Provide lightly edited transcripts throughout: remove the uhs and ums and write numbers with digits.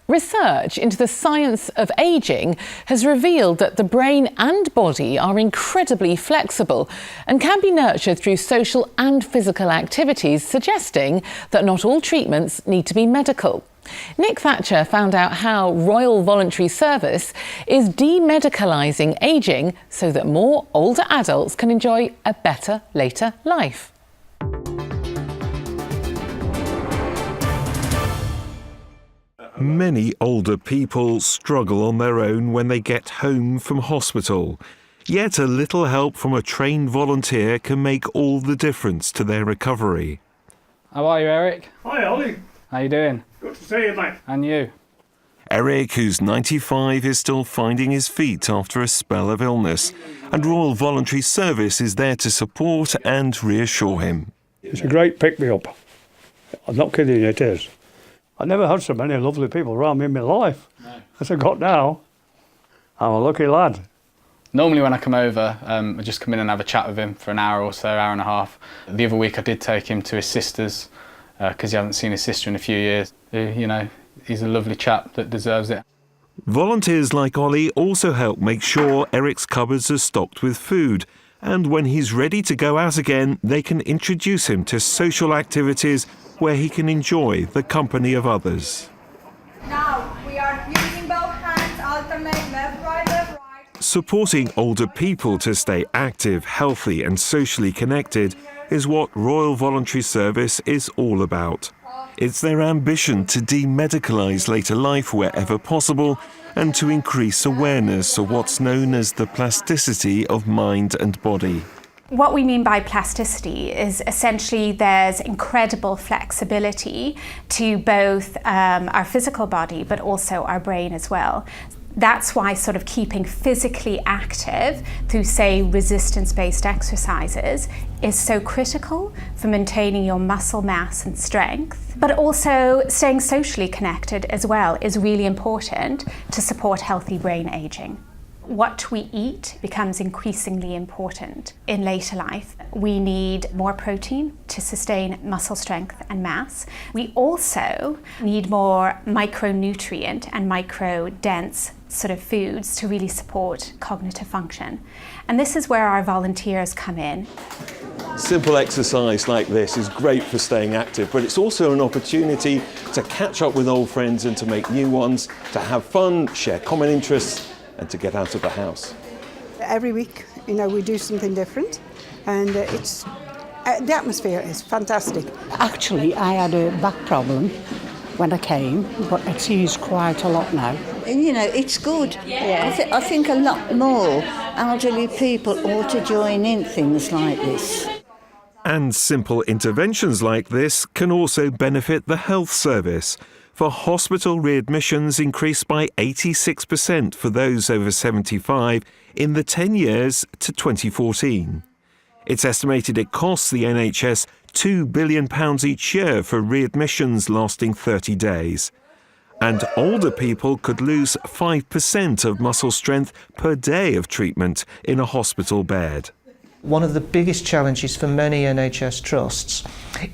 Research into the science of ageing has revealed that the brain and body are incredibly flexible and can be nurtured through social and physical activities, suggesting that not all treatments need to be medical. Nick Thatcher found out how Royal Voluntary Service is demedicalising ageing so that more older adults can enjoy a better later life. Many older people struggle on their own when they get home from hospital. Yet a little help from a trained volunteer can make all the difference to their recovery. How are you, Eric? Hi, Ollie. How you doing? Good to see you, mate. And you? Eric, who's 95, is still finding his feet after a spell of illness, and Royal Voluntary Service is there to support and reassure him. It's a great pick-me-up. I'm not kidding you, it is. I never had so many lovely people around me in my life as I've got now. I'm a lucky lad. Normally when I come over, I just come in and have a chat with him for an hour or so, hour and a half. The other week I did take him to his sister's, because he hasn't seen his sister in a few years. You know, he's a lovely chap that deserves it. Volunteers like Ollie also help make sure Eric's cupboards are stocked with food, and when he's ready to go out again, they can introduce him to social activities where he can enjoy the company of others. Now we are using both hands, alternate left, right. Supporting older people to stay active, healthy and socially connected is what Royal Voluntary Service is all about. It's their ambition to demedicalise later life wherever possible and to increase awareness of what's known as the plasticity of mind and body. What we mean by plasticity is essentially there's incredible flexibility to both our physical body but also our brain as well. That's why sort of keeping physically active through, say, resistance-based exercises is so critical for maintaining your muscle mass and strength. But also staying socially connected as well is really important to support healthy brain aging. What we eat becomes increasingly important in later life. We need more protein to sustain muscle strength and mass. We also need more micronutrient and micro-dense sort of foods to really support cognitive function. And this is where our volunteers come in. Simple exercise like this is great for staying active, but it's also an opportunity to catch up with old friends and to make new ones, to have fun, share common interests, and to get out of the house. Every week, we do something different, and the atmosphere is fantastic. Actually, I had a back problem when I came, but it seems quite a lot now. It's good. Yeah. I think a lot more elderly people ought to join in things like this. And simple interventions like this can also benefit the health service. For hospital readmissions increased by 86% for those over 75 in the 10 years to 2014. It's estimated it costs the NHS £2 billion each year for readmissions lasting 30 days. And older people could lose 5% of muscle strength per day of treatment in a hospital bed. One of the biggest challenges for many NHS trusts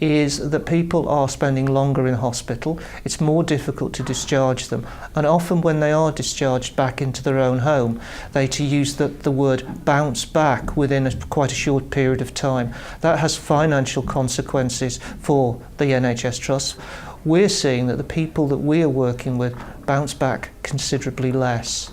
is that people are spending longer in hospital. It's more difficult to discharge them, and often when they are discharged back into their own home, they to use the word bounce back within quite a short period of time. That has financial consequences for the NHS trusts. We're seeing that the people that we are working with bounce back considerably less.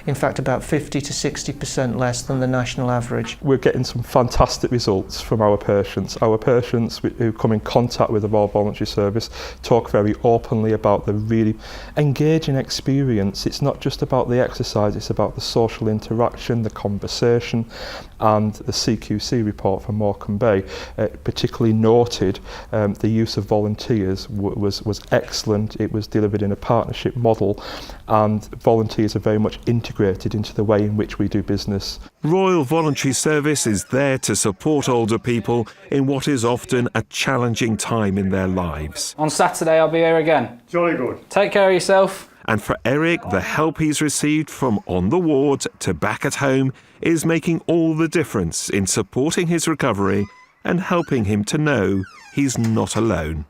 In fact, about 50 to 60% less than the national average. We're getting some fantastic results from our patients. Our patients who come in contact with the Royal Voluntary Service talk very openly about the really engaging experience. It's not just about the exercise, it's about the social interaction, the conversation, and the CQC report from Morecambe Bay particularly noted the use of volunteers was excellent. It was delivered in a partnership model, and volunteers are very much integrated into the way in which we do business. Royal Voluntary Service is there to support older people in what is often a challenging time in their lives. On Saturday I'll be here again. Jolly good. Take care of yourself. And for Eric, the help he's received from on the ward to back at home is making all the difference in supporting his recovery and helping him to know he's not alone.